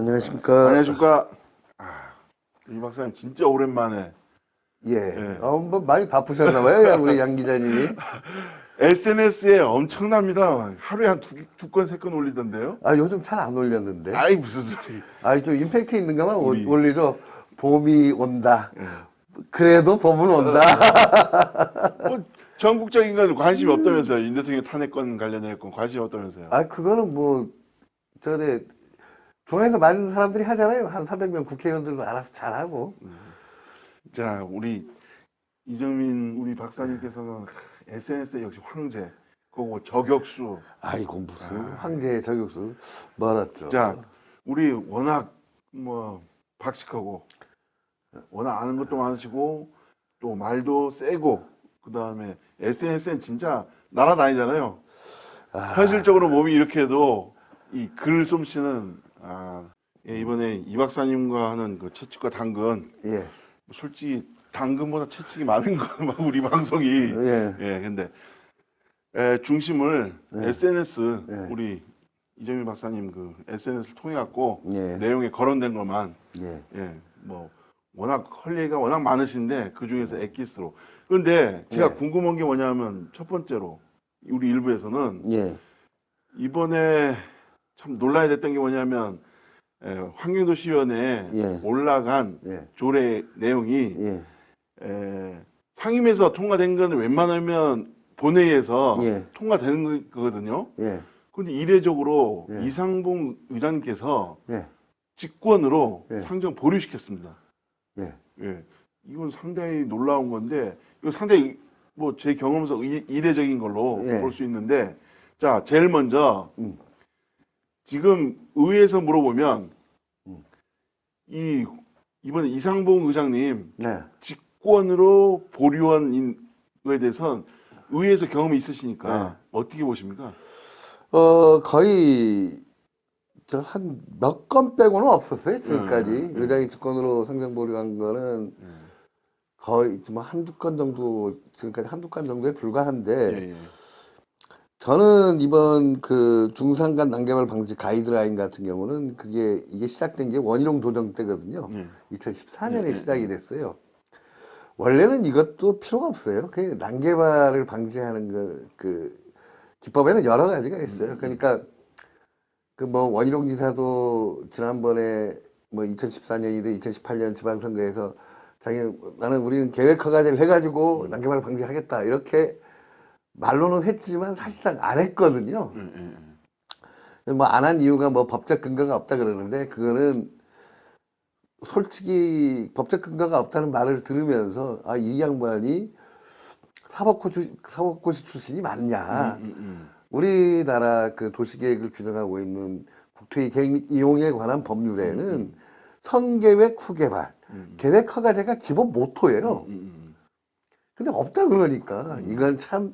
안녕하십니까. 안녕하십니까. 이 박사님 진짜 오랜만에. 예. 뭐 많이 바쁘셨나봐요, 우리 양 기자님이. SNS에 엄청납니다. 하루에 한 두 건, 세 건 올리던데요. 요즘 잘 안 올렸는데. 아이, 무슨 소리. 좀 임팩트 있는 것만 우리- 올리죠. 봄이 온다. 예. 그래도 봄은 온다. 뭐, 전국적인 건 관심이 없다면서요. 윤 대통령 탄핵권 관련해서 관심이 없다면서요. 그거는 뭐, 중앙에서 많은 사람들이 하잖아요. 한 300명 국회의원들도 알아서 잘하고. 자, 우리 이정민 우리 박사님께서는 SNS에 역시 황제, 그리고 저격수. 아이고, 무슨 황제의 저격수. 멀었죠. 자, 우리 워낙 뭐 박식하고 워낙 아는 것도 많으시고 또 말도 세고 그 다음에 SNS는 진짜 날아다니잖아요. 현실적으로 몸이 이렇게 해도 이 글솜씨는 예, 이번에 이 박사님과 하는 그 채찍과 당근, 예. 솔직히 당근보다 채찍이 많은 건 우리 방송이. 예. 예, 근데 중심을 예. SNS 예. 우리 이정민 박사님 그 SNS를 통해 갖고 예. 내용에 거론된 것만, 예. 예, 뭐 워낙 할 얘기가 워낙 많으신데 그 중에서 엑기스로. 그런데 제가 예. 궁금한 게 뭐냐면 첫 번째로 우리 일부에서는 예. 이번에 참 놀라야 됐던 게 뭐냐면 환경도시위원회에 예. 올라간 예. 조례 내용이 예. 상임에서 통과된 건 웬만하면 본회의에서 예. 통과되는 거거든요. 예. 근데 이례적으로 예. 이상봉 의장님께서 예. 직권으로 예. 상정 보류시켰습니다. 예. 예, 이건 상당히 놀라운 건데, 이거 상당히 뭐 제 경험에서 이례적인 걸로 예. 볼 수 있는데, 자, 제일 먼저 음. 지금 의회에서 물어보면 음. 이번에 이상봉 의장님 네. 직권으로 보류한 거에 대해서는 의회에서 경험이 있으시니까 네. 어떻게 보십니까? 거의 한 몇 건 빼고는 없었어요, 지금까지. 네. 의장이 직권으로 상정 보류한 거는 거의 좀 한두 건 정도, 지금까지 한두 건 정도에 불과한데, 예, 예. 저는 이번 그 중산간 난개발 방지 가이드라인 같은 경우는 이게 시작된 게 원희룡 도정 때거든요. 예. 2014년에 예, 시작이 됐어요. 원래는 이것도 필요가 없어요. 그 난개발을 방지하는 그 기법에는 여러 가지가 있어요. 그러니까 그 뭐 원희룡 지사도 지난번에 뭐 2014년이든 2018년 지방선거에서 나는 우리는 계획 허가제를 해가지고 난개발 방지하겠다 이렇게 말로는 했지만 사실상 안 했거든요. 뭐 안 한 이유가 뭐 법적 근거가 없다 그러는데 그거는 솔직히 법적 근거가 없다는 말을 들으면서 이 양반이 사법고시 출신이 맞냐. 우리나라 그 도시계획을 규정하고 있는 국토의 계획 및 이용에 관한 법률에는 선계획 후개발, 계획 허가제가 기본 모토예요. 근데 없다 그러니까 이건 참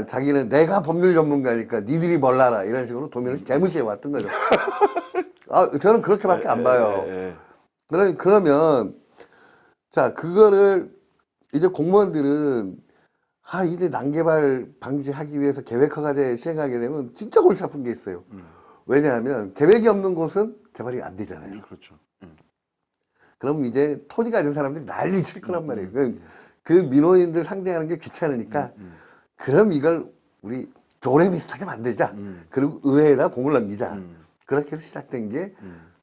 자기는 내가 법률 전문가니까 니들이 몰라라 이런 식으로 도면을 개무시해 왔던 거죠. 저는 그렇게밖에 안 봐요. 그러면 자 그거를 이제 공무원들은 이게 난개발 방지하기 위해서 계획허가제 시행하게 되면 진짜 골치 아픈 게 있어요. 왜냐하면 계획이 없는 곳은 개발이 안 되잖아요. 그렇죠. 그럼 이제 토지 가진 사람들이 난리 칠 거란 말이에요. 그 민원인들 상대하는 게 귀찮으니까 그럼 이걸 우리 조례 비슷하게 만들자. 그리고 의회에다 공을 넘기자. 그렇게 해서 시작된 게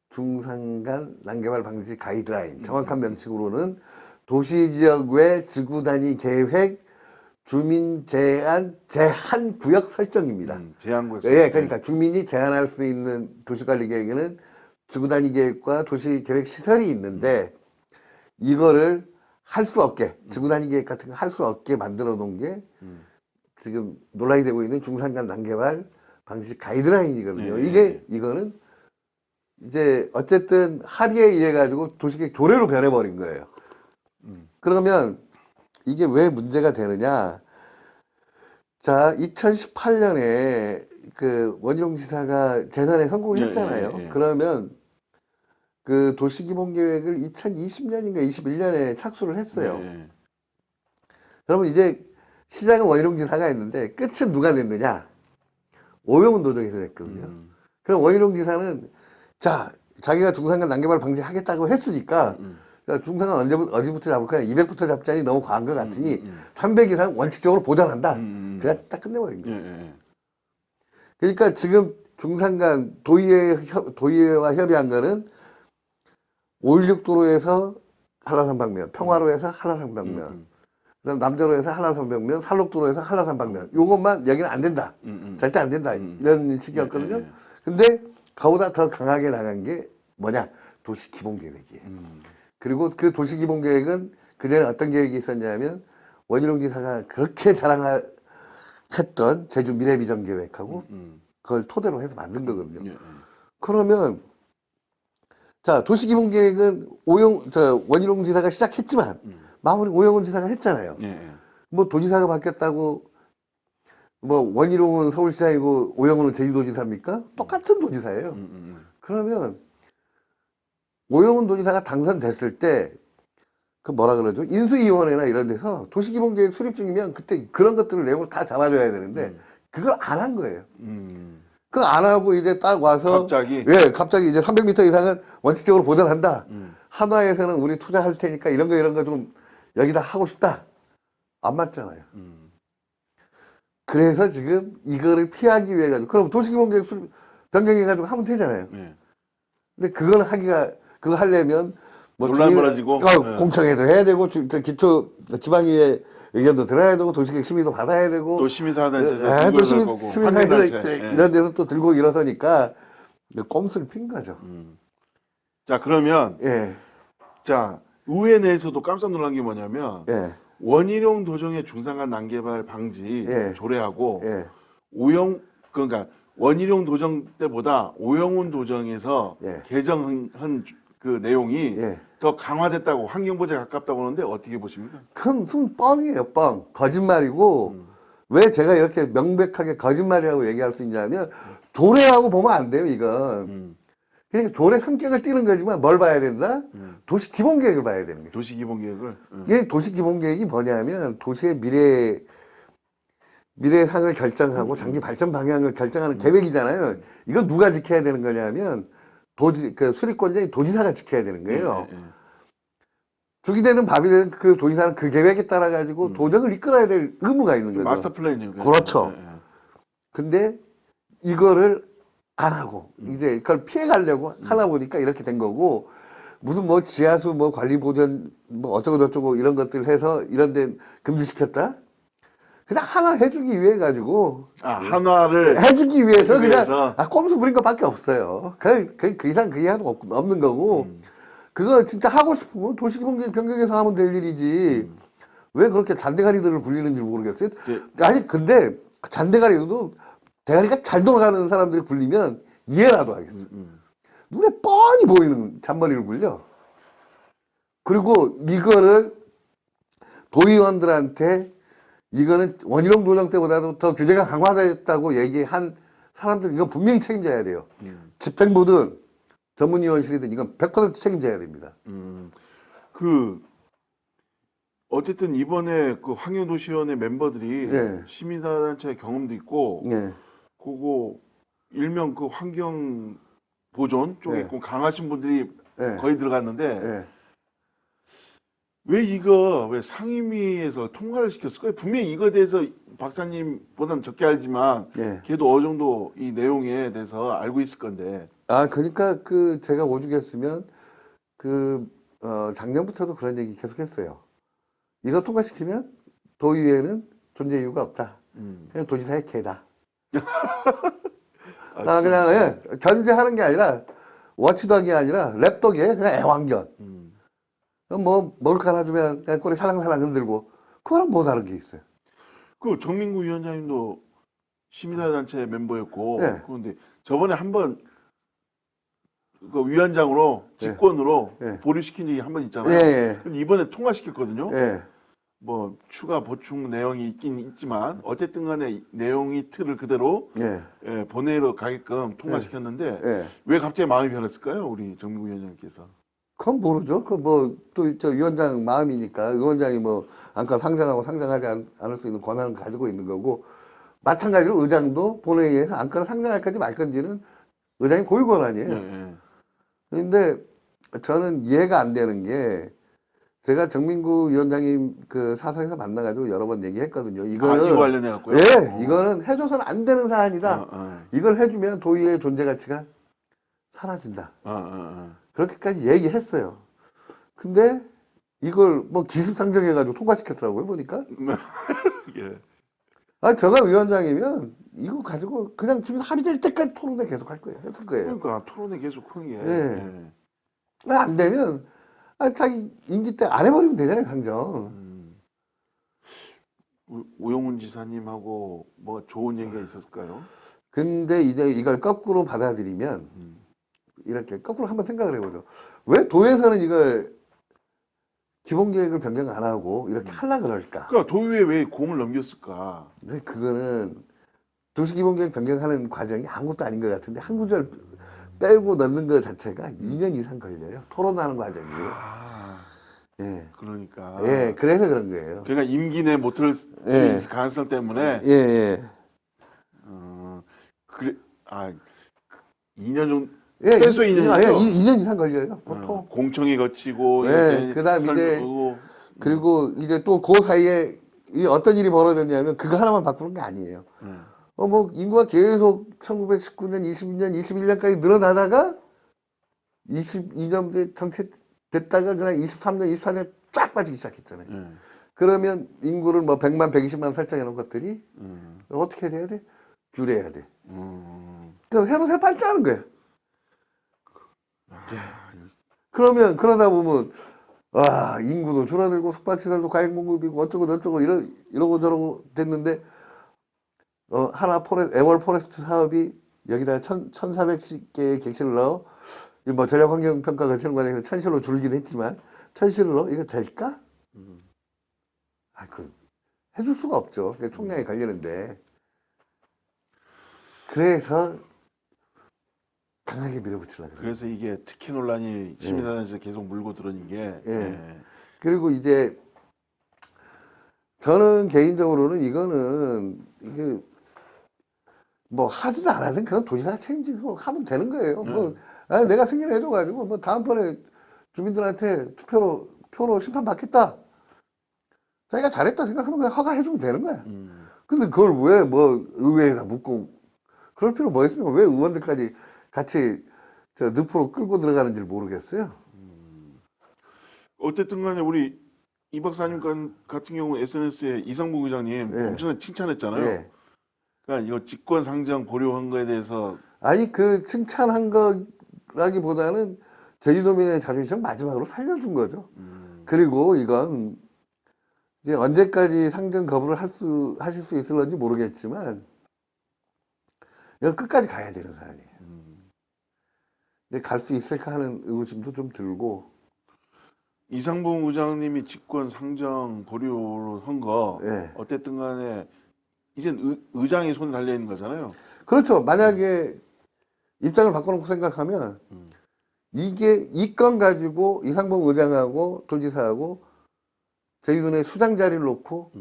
중산간 난개발 방지 가이드라인. 정확한 명칭으로는 도시지역 외 지구단위 계획 주민 제한 구역 설정입니다. 제한구역. 예, 그러니까 주민이 제한할 수 있는 도시관리 계획에는 지구단위 계획과 도시계획 시설이 있는데 이거를 할 수 없게 지구단위 계획 같은 거 할 수 없게 만들어 놓은 게 지금 논란이 되고 있는 중산간 난개발 방지 가이드라인이거든요. 이거는 이제 어쨌든 합의에 의해 가지고 도시계획 조례로 변해버린 거예요. 그러면 이게 왜 문제가 되느냐? 자, 2018년에 그 원희룡 지사가 재선에 성공을 했잖아요. 그러면 그 도시기본계획을 2020년인가 21년에 착수를 했어요. 그러면 이제 시작은 원희룡 지사가 했는데 끝은 누가 냈느냐? 오영훈 도정에서 냈거든요. 그럼 원희룡 지사는 자 자기가 중산간 난개발 방지하겠다고 했으니까 그러니까 중산간 어디부터 잡을 거야? 200부터 잡자니 너무 과한 것 같으니 300 이상 원칙적으로 보장한다. 그냥 딱 끝내버린 거예요. 그러니까 지금 중산간 도의회와 협의한 거는 516 도로에서 한라산 방면, 평화로에서 한라산 방면, 그다음 남대로에서 한라산 방면, 산록도로에서 한라산 방면. 요것만 여기는 안 된다. 절대 안 된다. 이런 식이었거든요. 근데 그보다 더 강하게 나간 게 뭐냐? 도시기본계획이에요. 그리고 그 도시기본계획은 그전에 어떤 계획이 있었냐면 원희룡 지사가 그렇게 자랑했던 제주 미래비전 계획하고 그걸 토대로 해서 만든 거거든요. 그러면 자 도시기본계획은 원희룡 지사가 시작했지만 마무리 오영훈 지사가 했잖아요. 뭐 도지사가 바뀌었다고 뭐 원희룡은 서울시장이고 오영훈은 제주도지사입니까? 똑같은 도지사예요. 그러면 오영훈 도지사가 당선됐을 때 그 뭐라 그러죠? 인수위원회나 이런 데서 도시기본계획 수립 중이면 그때 그런 것들을 내용을 다 잡아줘야 되는데 그걸 안 한 거예요. 그거 안 하고 이제 딱 와서 갑자기 이제 300m 이상은 원칙적으로 보전한다. 한화에서는 우리 투자할 테니까 이런 거 좀 여기다 하고 싶다. 안 맞잖아요. 그래서 지금 이거를 피하기 위해 가지고 그럼 도시기본계획 수립 변경해 가지고 하면 되잖아요. 근데 그거 하려면 뭐 논란 벌어지고 공청회도 해야 되고 기초 지방의회 의견도 들어야 되고 도시계획 심의도 받아야 되고 또 시민사회단체에서 또 거고 시민사회단체 이런 데서 또 들고 일어서니까 꼼수를 핀 거죠. 자 그러면 예. 자 의회 내에서도 깜짝 놀란 게 뭐냐면 예. 원희룡 도정의 중산간 난개발 방지 예. 조례하고 예. 그러니까 원희룡 도정 때보다 오영훈 도정에서 예. 개정한 그 내용이 예. 더 강화됐다고 환경보호에 가깝다고 하는데 어떻게 보십니까? 그럼 무슨 뻥이에요, 뻥. 거짓말이고 왜 제가 이렇게 명백하게 거짓말이라고 얘기할 수 있냐면 조례라고 보면 안 돼요, 이건. 그러니까 조례 성격을 띠는 거지만 뭘 봐야 된다? 도시 기본계획을 봐야 되는 거예요. 도시기본계획을 이게 도시 기본계획이 뭐냐면 도시의 미래상을 결정하고 장기 발전 방향을 결정하는 계획이잖아요. 이건 누가 지켜야 되는 거냐면 그 수립권자인 도지사가 지켜야 되는 거예요. 죽이 되는 밥이 되는 그 도지사는 그 계획에 따라 가지고 도정을 이끌어야 될 의무가 있는 거죠. 마스터 플랜이요. 그렇죠. 근데 이거를 안 하고 이제 그걸 피해 가려고 하다 보니까 이렇게 된 거고 무슨 뭐 지하수 뭐 관리 보전 뭐 어쩌고 저쩌고 이런 것들 해서 이런 데 금지시켰다? 그냥 하나 해주기 위해 가지고 한화를 해주기 위해서 그냥 위해서. 꼼수 부린 것밖에 없어요. 그 이상 그 이하도 없는 거고 그거 진짜 하고 싶으면 도시기본계획 변경해서 하면 될 일이지 왜 그렇게 잔대가리들을 굴리는지 모르겠어요. 아니 근데 잔대가리도 대가리가 잘 돌아가는 사람들이 굴리면 이해라도 하겠어. 눈에 뻔히 보이는 잔머리를 굴려. 그리고 이거를 도의원들한테 이거는 원희룡 도정 때보다도 더 규제가 강화됐다고 얘기한 사람들 이건 분명히 책임져야 돼요. 집행부든 전문위원실이든 이건 100% 책임져야 됩니다. 어쨌든 이번에 그 환경도시위원회 멤버들이 시민사단체 경험도 있고 그거 일명 그 환경 보존 쪽에 꼭 강하신 분들이 거의 들어갔는데 왜 상임위에서 통과를 시켰을까요? 분명히 이거에 대해서 박사님보다는 적게 알지만 걔도 어느 정도 이 내용에 대해서 알고 있을 건데. 그러니까 제가 오죽했으면 작년부터도 그런 얘기 계속했어요. 이거 통과시키면 도의회는 존재 이유가 없다. 그냥 도지사의 개다. 그냥 견제하는 게 아니라 워치덕이 아니라 랩덕이에요. 그냥 애완견. 뭐 먹을 거 하나 주면 그냥 꼬리 살랑살랑 흔들고 그거랑 뭐 다른 게 있어요. 그 정민구 위원장님도 시민사회단체 멤버였고 그런데 저번에 한번 그 위원장으로 직권으로 보류시킨 적이 한 번 있잖아요. 근데 이번에 통과시켰거든요. 뭐 추가 보충 내용이 있긴 있지만 어쨌든 간에 내용이 틀을 그대로 본회의로 가게끔 통과시켰는데 왜 갑자기 마음이 변했을까요? 우리 정민구 위원장님께서. 그건 모르죠. 또 위원장 마음이니까 위원장이 뭐 안건 상정하고 상정하지 않을 수 있는 권한을 가지고 있는 거고 마찬가지로 의장도 본회의에서 안건을 상정할 건지 말 건지는 의장이 고유 권한이에요. 근데 저는 이해가 안 되는 게 제가 정민구 위원장님 그 사석에서 만나가지고 여러 번 얘기했거든요. 아, 이거는 이거 관련해 갖고요. 예, 이거는 해줘서는 안 되는 사안이다. 어. 이걸 해주면 도의회의 존재 가치가 사라진다. 그렇게까지 얘기했어요. 근데 이걸 뭐 기습상정해가지고 통과시켰더라고요, 보니까. 예. 아, 제가 위원장이면 이거 가지고 그냥 지금 합의될 때까지 토론회 계속 할 거예요. 했을 거예요. 그러니까 토론회 계속 하는 게. 예. 안 되면, 자기 임기 때 안 해버리면 되잖아요, 상정. 오영훈 지사님하고 뭐 좋은 얘기가 있었을까요? 근데 이제 이걸 거꾸로 받아들이면, 이렇게 거꾸로 한번 생각을 해보죠. 왜 도에서는 이걸 기본계획을 변경 안 하고 이렇게 하려 그럴까? 그러니까 도의회에 왜 공을 넘겼을까? 근데 그거는 도시기본계획 변경하는 과정이 아무것도 아닌 것 같은데 한 구절 빼고 넣는 것 자체가 2년 이상 걸려요. 토론하는 과정이. 예. 그러니까. 예, 그래서 그런 거예요. 그러니까 임기 내 못할 예. 가능성 때문에. 예, 예. 그래. 2년 정도. 예, 최소 2년이죠. 2년 이상 걸려요, 보통. 공청회 거치고. 예, 그다음 이제 그리고 이제 또 그 사이에 이 어떤 일이 벌어졌냐면 그거 하나만 바꾸는 게 아니에요. 뭐 인구가 계속 1919년, 20년, 21년까지 늘어나다가 22년 정체됐다가 그냥 23년, 24년 쫙 빠지기 시작했잖아요. 그러면 인구를 뭐 100만, 120만 설정해 놓은 것들이 어떻게 돼야 돼? 규례해야 돼. 그래서 해보세요, 빨리 거예요. 그러면 그러다 보면 와, 인구도 줄어들고 숙박시설도 과잉 공급이고 어쩌고 저쩌고 이러고 저러고 됐는데 하나 애월 포레스트 사업이 여기다가 1,400개의 객실을 넣어 뭐 전략 환경 평가 거치는 과정에서 1,000실로 줄긴 했지만 1,000실을 넣어 이거 될까? 그 해줄 수가 없죠. 총량이 걸리는데 그래서 강하게 밀어붙이려고. 그래서 이게 특혜 논란이 시민사회에서 계속 물고 들어오는 게. 그리고 이제 저는 개인적으로는 이거는 이게 뭐 하든 안 하든 그건 도지사가 책임지고 하면 되는 거예요. 뭐 내가 승인해줘가지고 뭐 다음번에 주민들한테 표로 심판 받겠다. 자기가 잘했다 생각하면 그냥 허가해주면 되는 거야. 근데 그걸 왜 뭐 의회에다 묻고 그럴 필요 뭐 있습니까? 왜 의원들까지 같이 저 늪으로 끌고 들어가는지 모르겠어요. 어쨌든 간에 우리 이 박사님 같은 경우 SNS에 이상봉 의장님 엄청나게 칭찬했잖아요. 그러니까 이거 직권 상정 보류한 거에 대해서 아니 그 칭찬한 거라기보다는 제주도민의 자존심을 마지막으로 살려준 거죠. 그리고 이건 이제 언제까지 상정 거부를 하실 수 있을런지 모르겠지만 이건 끝까지 가야 되는 사안이에요. 근데 갈 수 있을까 하는 의구심도 좀 들고. 이상봉 의장님이 직권 상정 보류로 한 거 어쨌든 간에 이젠 의장의 손에 달려 있는 거잖아요. 그렇죠. 만약에 입장을 바꿔놓고 생각하면 이게 이 건 가지고 이상봉 의장하고 도지사하고 제주도내 수장 자리를 놓고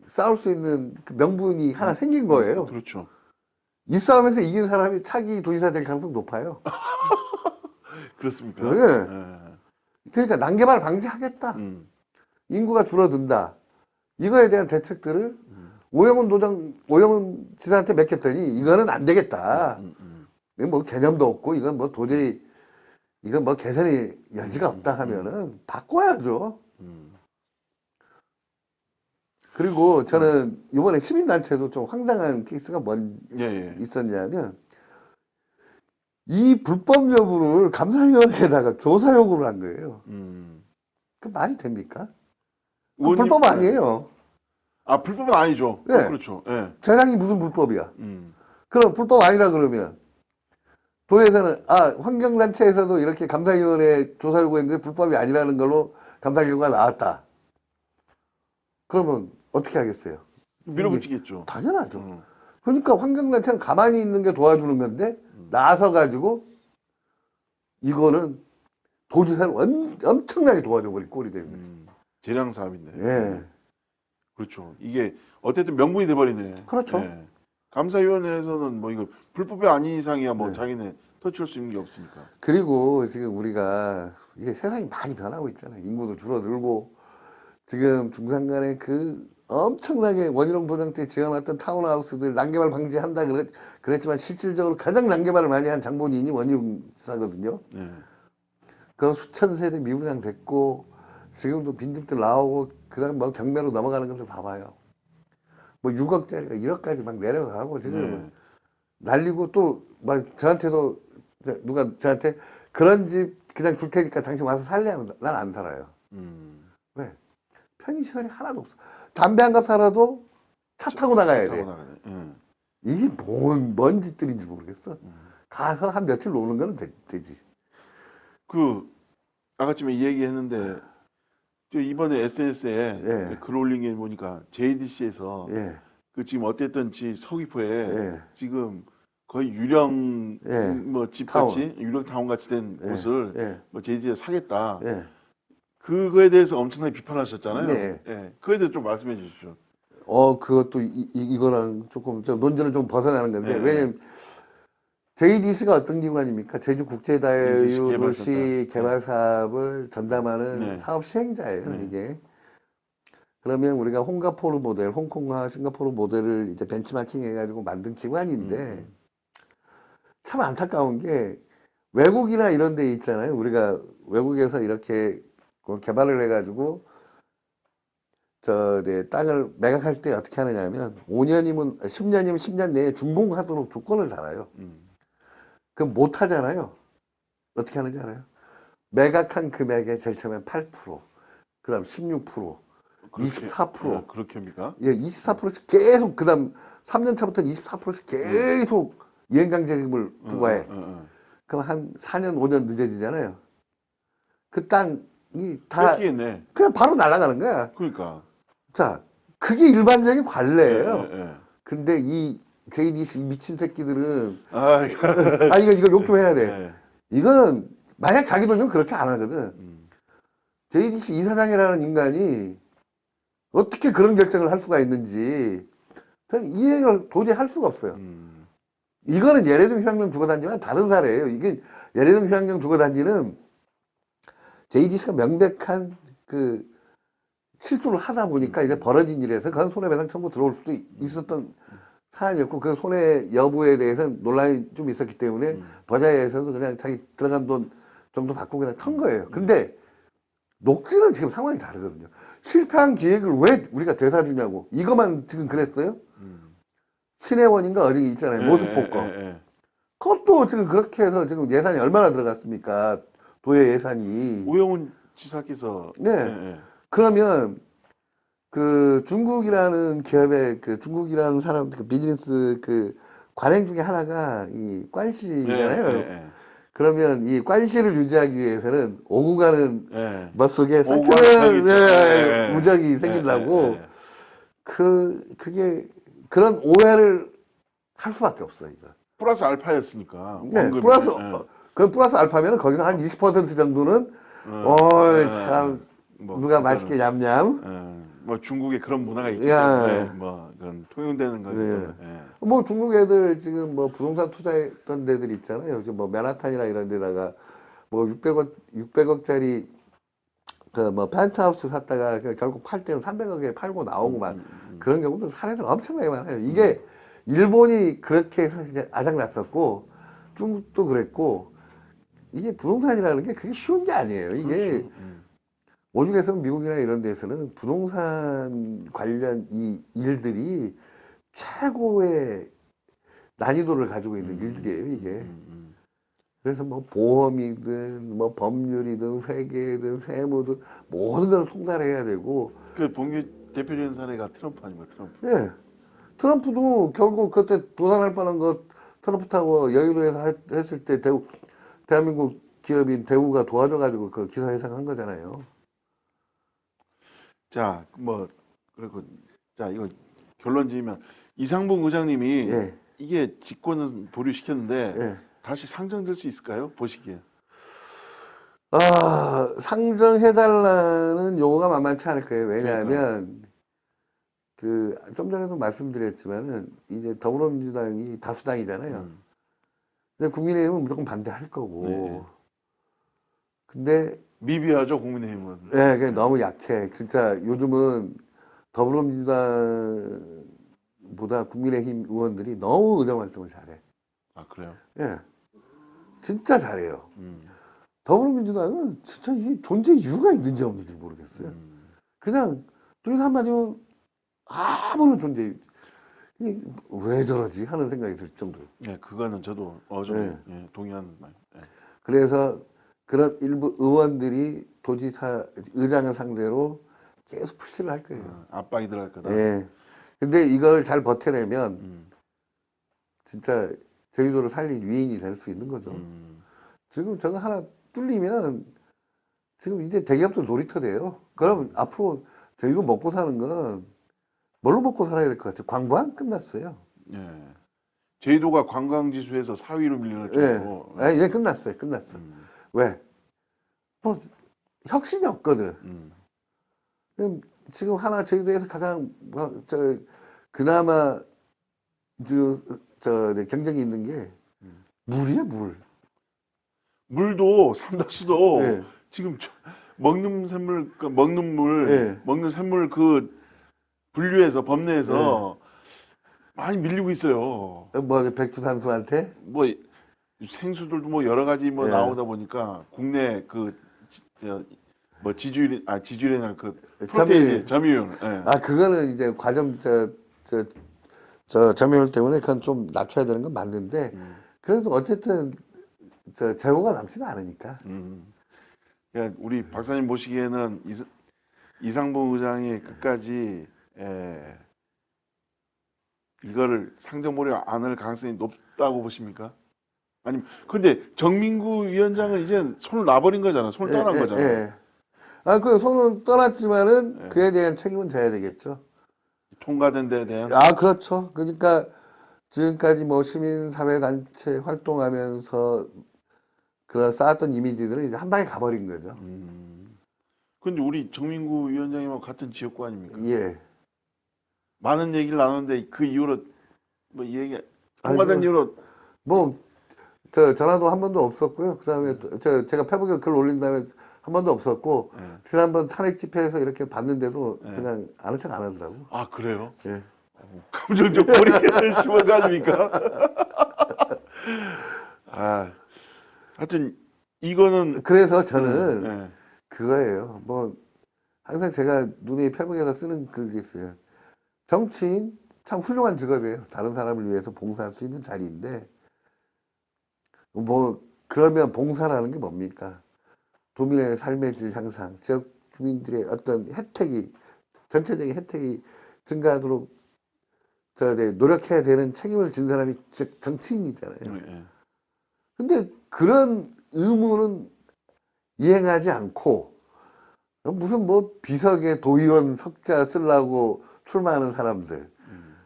싸울 수 있는 그 명분이 하나 생긴 거예요. 그렇죠. 이 싸움에서 이긴 사람이 차기 도지사 될 가능성이 높아요. 그렇습니까? 그러니까 난개발 방지하겠다. 인구가 줄어든다. 이거에 대한 대책들을 오영훈 지사한테 맡겼더니 이거는 안 되겠다. 이건 뭐 개념도 없고 이건 뭐 도저히 이건 뭐 개선의 여지가 없다 하면은 바꿔야죠. 그리고 저는 이번에 시민단체도 좀 황당한 케이스가 있었냐면 이 불법 여부를 감사위원회에다가 조사 요구를 한 거예요. 그 말이 됩니까? 불법 아니에요. 불법은 아니죠. 그렇죠. 재량이 무슨 불법이야? 그럼 불법 아니라 그러면 도에서는 환경단체에서도 이렇게 감사위원회 조사 요구했는데 불법이 아니라는 걸로 감사 결과가 나왔다. 그러면 어떻게 하겠어요? 밀어붙이겠죠. 당연하죠. 그러니까 환경단체는 가만히 있는 게 도와주는 건데 나서 가지고 이거는 도지사를 엄청나게 도와줘 버릴 꼴이 되는 거죠. 재량 사업인데. 그렇죠. 이게 어쨌든 명분이 돼버리네. 그렇죠. 감사위원회에서는 뭐 이거 불법이 아닌 이상이야 뭐 자기네 터치할 수 있는 게 없으니까. 그리고 지금 우리가 이게 세상이 많이 변하고 있잖아요. 인구도 줄어들고 지금 중산간에 그 엄청나게 원희룡 도정 때 지어놨던 타운하우스들 난개발 방지한다 그랬지만 실질적으로 가장 난개발을 많이 한 장본인이 원희룡 지사거든요. 네. 그 수천 세대 미분양됐고 지금도 빈집들 나오고 그다음 뭐 경매로 넘어가는 것을 봐봐요. 뭐 6억짜리가 1억까지 막 내려가고 지금 네. 날리고 또 막 저한테도 누가 저한테 그런 집 그냥 줄 테니까 당신 와서 살래 하면 난 안 살아요. 왜? 편의시설이 하나도 없어. 담배 한 갑 살아도 차 타고 나가야 돼. 타고 나가야 돼. 예. 이게 뭔 짓들인지 모르겠어. 가서 한 며칠 노는 거는 되지. 그 아까쯤에 이 얘기했는데 저 이번에 SNS에 예. 글 올린 게 보니까 JDC에서 예, 그 지금 어땠던지 서귀포에 예, 지금 거의 유령 예. 뭐 집 타운. 같이 유령 타운 같이 된 예, 곳을 예, 뭐 JDC에서 사겠다. 예. 그거에 대해서 엄청나게 비판하셨잖아요. 네. 예. 그거에 대해서 좀 말씀해 주십시오. 그것도 이거랑 조금 좀 논제는 좀 벗어나는 건데 네. 왜냐면 JDC가 어떤 기관입니까? 제주국제자유도시 개발 사업을 전담하는 네. 사업 시행자예요, 네. 이게. 그러면 우리가 홍가포르 모델, 홍콩과 싱가포르 모델을 이제 벤치마킹 해가지고 만든 기관인데 참 안타까운 게 외국이나 이런 데 있잖아요. 우리가 외국에서 이렇게 개발을 해가지고 땅을 매각할 때 어떻게 하느냐면 5년이면 10년이면 10년 내에 준공하도록 조건을 달아요. 그럼 못 하잖아요. 어떻게 하는지 알아요? 매각한 금액의 제일 처음에 8%, 그다음 16%, 24%. 그렇게 합니까? 예, 24%씩 계속 그다음 3년 차부터는 24%씩 계속 이행강제금을 부과해. 그럼 한 4년, 5년 늦어지잖아요. 그 땅이 다 뺏기겠네. 그냥 바로 날아가는 거야. 그러니까. 자, 그게 일반적인 관례예요. 예. 근데 이 JDC 이 미친 새끼들은 아, 이거 욕 좀 해야 돼. 예. 이건 만약 자기 돈이면 그렇게 안 하거든. JDC 이사장이라는 인간이 어떻게 그런 결정을 할 수가 있는지 저는 이해를 도저히 할 수가 없어요. 이거는 예레등 휴양령 주거단지와 다른 사례예요. 이게 예레등 휴양령 주거단지는 JDC가 명백한 그 실수를 하다 보니까 이제 벌어진 일에서 그건 손해배상 청구 들어올 수도 있었던 사안이었고 그 손해 여부에 대해서는 논란이 좀 있었기 때문에 버자에서도 그냥 자기 들어간 돈 정도 받고 그냥 턴 거예요. 근데 녹지는 지금 상황이 다르거든요. 실패한 기획을 왜 우리가 되사주냐고. 이것만 지금 그랬어요? 신혜원인가 어디 있잖아요. 모습복 거. 그것도 지금 그렇게 해서 지금 예산이 얼마나 들어갔습니까? 도의 예산이. 오영훈 지사께서 네. 그러면 그 중국이라는 기업의 그 중국이라는 사람 그 비즈니스 그 관행 중에 하나가 이 관시잖아요. 그러면 이 관시를 유지하기 위해서는 오고 가는 뭐 속에 삭히는 무적이 생긴다고 그게 그런 오해를 할 수밖에 없어 이거. 플러스 알파였으니까. 네, 원금이. 플러스 그럼 플러스 알파면 거기서 한 20% 정도는 참 누가 맛있게 냠냠. 뭐 중국에 그런 문화가 있기 야. 때문에 뭐 그런 통용되는 거죠. 네. 뭐 중국 애들 지금 뭐 부동산 투자했던 데들 있잖아요. 지금 뭐 맨하탄이나 이런 데다가 뭐 600억짜리 그 뭐 펜트하우스 샀다가 결국 팔 때는 300억에 팔고 나오고 막 그런 경우도 사례들 엄청나게 많아요. 이게 일본이 그렇게 사실 아작났었고 중국도 그랬고 이게 부동산이라는 게 그게 쉬운 게 아니에요. 이게 그렇죠. 오죽해서는 미국이나 이런 데서는 부동산 관련 이 일들이 최고의 난이도를 가지고 있는 일들이에요, 이게. 그래서 뭐 보험이든 뭐 법률이든 회계든 세무든 모든 걸 통달해야 되고. 그 본계 대표적인 사례가 트럼프 아닙니까, 트럼프? 예. 트럼프도 결국 그때 도산할 뻔한 거 트럼프 타고 여의도에서 했을 때 대한민국 기업인 대우가 도와줘가지고 그 기사 해상한 거잖아요. 자, 뭐 그리고 자 이거 결론 지으면 이상봉 의장님이 예. 이게 직권은 보류시켰는데 예. 다시 상정될 수 있을까요? 보시기에. 상정해달라는 요구가 만만치 않을 거예요. 왜냐하면 그 좀 전에도 말씀드렸지만은 이제 더불어민주당이 다수당이잖아요. 근데 국민의힘은 무조건 반대할 거고. 네. 근데 미비하죠, 국민의힘은. 예, 그게 너무 약해. 진짜 요즘은 더불어민주당보다 국민의힘 의원들이 너무 의정 활동을 잘해. 아, 그래요? 예, 진짜 잘해요. 음. 더불어민주당은 진짜 이 존재 이유가 있는지 없는지 모르겠어요. 그냥 둘이서 한마디면 아무런 존재 왜 저러지 하는 생각이 들 정도예요. 네, 그거는 저도 네. 예, 동의하는 말. 예. 그래서 그런 일부 의원들이 도지사 의장을 상대로 계속 푸시를 할 거예요. 압박이 들어갈 거다. 예. 근데 이걸 잘 버텨내면 음. 진짜 제주도를 살린 위인이 될 수 있는 거죠. 지금 저거 하나 뚫리면 지금 이제 대기업들 놀이터 돼요. 그러면 앞으로 제주도 먹고 사는 건 뭘로 먹고 살아야 될 것 같아요? 관광 끝났어요. 예. 제주도가 관광지수에서 4위로 밀려날 예. 정도로. 아, 이제 끝났어요. 끝났어. 왜? 뭐 혁신이 없거든. 지금 하나 제주도에서 가장 그나마 경쟁이 있는 게 물이야 물. 물도 삼다수도 예. 지금 먹는 샘물, 먹는 물, 예. 먹는 샘물 그 분류해서 법내에서 많이 밀리고 있어요. 뭐 백두산수한테 뭐 생수들도 뭐 여러 가지 뭐 예. 나오다 보니까 국내 뭐 지주리나 그 프로테이즈 점유율. 예. 아 그거는 이제 과점 점유율 때문에 그건 좀 낮춰야 되는 건 맞는데 그래도 어쨌든 재고가 남지는 않으니까. 그러니까 우리 박사님 보시기에는 이상봉 의장이 끝까지 이거를 상정보려 안을 가능성이 높다고 보십니까? 아니면 근데 정민구 위원장은 이제 손을 놔버린 거잖아. 손을 떠난 거잖아. 예. 아, 그 손은 떠났지만은 예. 그에 대한 책임은 져야 되겠죠. 통과된 데에 대한. 아, 그렇죠. 그러니까 지금까지 뭐 시민사회단체 활동하면서 그런 쌓았던 이미지들은 이제 한 방에 가버린 거죠. 근데 우리 정민구 위원장님하고 같은 지역구 아닙니까? 예. 많은 얘기를 나눴는데 그 이후로 뭐 이 얘기 통과된 아이고. 이후로 뭐, 전화도 한 번도 없었고요. 그 다음에 제가 페북에 글 올린 다음에 한 번도 없었고, 예. 지난번 탄핵 집회에서 이렇게 봤는데도 예. 그냥 아는 척 안 하더라고. 아 그래요? 예. 감정적 고리를 심어가십니까? 아, 하여튼 이거는 그래서 저는 예. 그거예요. 뭐, 항상 제가 눈에 페북에다 쓰는 글이 있어요. 정치인 참 훌륭한 직업이에요. 다른 사람을 위해서 봉사할 수 있는 자리인데, 뭐, 그러면 봉사라는 게 뭡니까? 도민의 삶의 질 향상, 지역 주민들의 어떤 혜택이, 전체적인 혜택이 증가하도록 노력해야 되는 책임을 진 사람이 즉 정치인이잖아요. 예. 근데 그런 의무는 이행하지 않고, 무슨 뭐 비석에 도의원 석자 쓰려고 출마하는 사람들,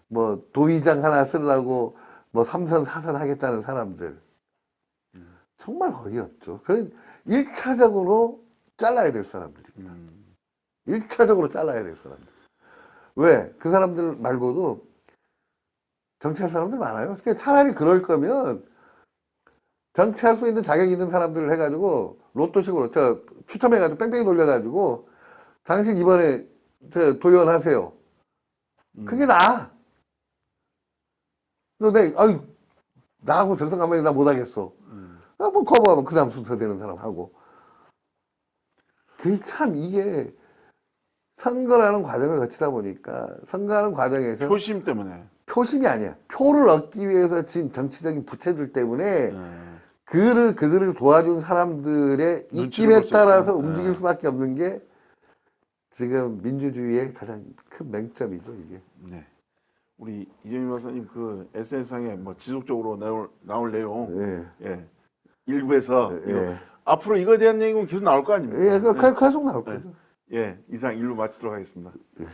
뭐 도의장 하나 쓰려고 뭐 3선 4선 하겠다는 사람들 정말 어이없죠. 그런 1차적으로 잘라야 될 사람들입니다. 1차적으로 잘라야 될 사람들. 왜? 그 사람들 말고도 정치할 사람들 많아요. 그러니까 차라리 그럴 거면 정치할 수 있는 자격 있는 사람들을 해가지고 로또식으로 추첨해가지고 뺑뺑이 돌려가지고 당신 이번에 도의원 하세요. 그게 나아. 그런데 나하고 정상 가만히 나 못하겠어. 뭐 거부하면 그 다음 순서 되는 사람 하고. 그게 참 이게 선거라는 과정을 거치다 보니까 선거하는 과정에서 표심 때문에. 표심이 아니야. 표를 얻기 위해서 진 정치적인 부채들 때문에 그들을 도와준 사람들의 입김에 눈치를 따라서 볼 수 있다. 움직일 수밖에 없는 게 지금 민주주의의 가장 큰 맹점이죠, 이게. 네. 우리 이재명 박사님 그 SNS상에 뭐 지속적으로 나올 내용 예. 일부에서 예. 앞으로 이거에 대한 내용은 계속 나올 거 아닙니까? 예, 계속 나올 거죠. 예, 이상 일로 마치도록 하겠습니다. 예.